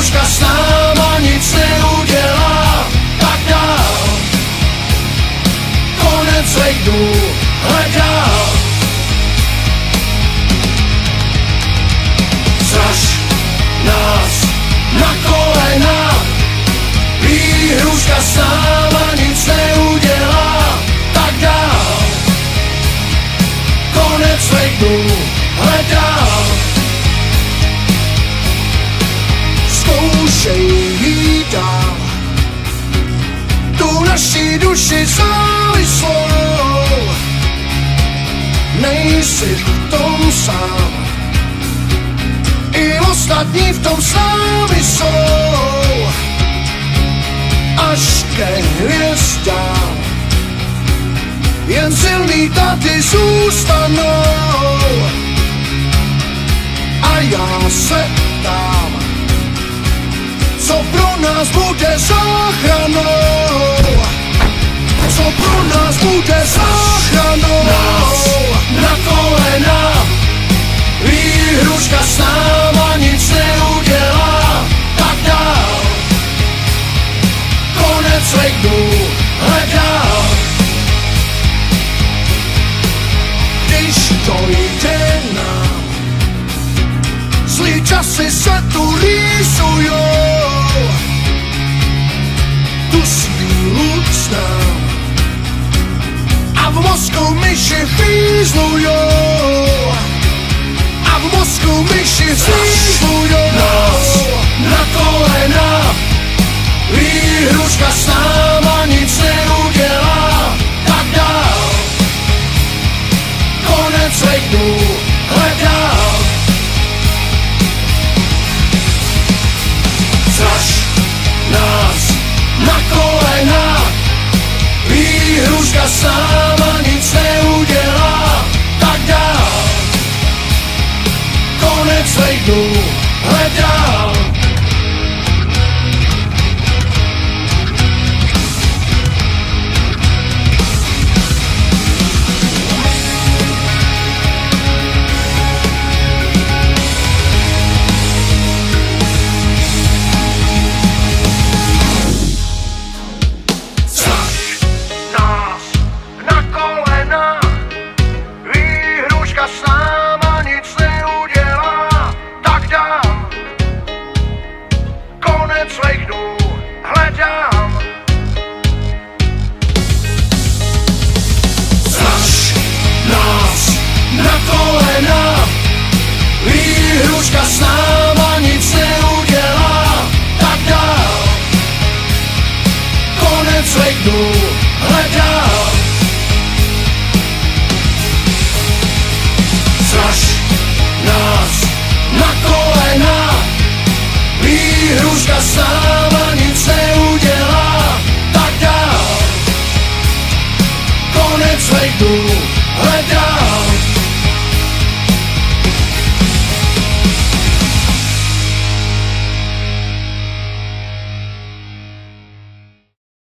Výhruška s náma nic neudělá, tak dál. Konec vejdu, hledám. Zraž nás na kolena, výhruška s náma nic neudělá, tak dál. Konec vejdu, hledám. Zkoušej jít dál, tu naši duši závislou. Nejsi v tom sám, i ostatní v tom s námi jsou. Až ke hvězdám jen silný tady zůstanou. A já se ptám, co pro nás bude záchranou? Co pro nás bude záchranou? Nás na kolena, výhruška s náma nic neudělá, tak dál. Konec vejdu, hledám. Když dojde nám, zlý časy se tu rýsujou, tu sílu znám a v mozku myši fízlujou. A v mozku myši fízlujou. Nás na kolena, výhruška s náma nic neudělá, tak dál. Konec vejdu, hledám. Zraž nás na kolena, výhruška s náma nic neudělá, tak dál. Konec vejdu, hledám. S náma nic neudělá, tak dál. Konec vejdu, hledám. Zraž nás na kolena, výhruška s náma nic neudělá, tak dál. Konec vejdu,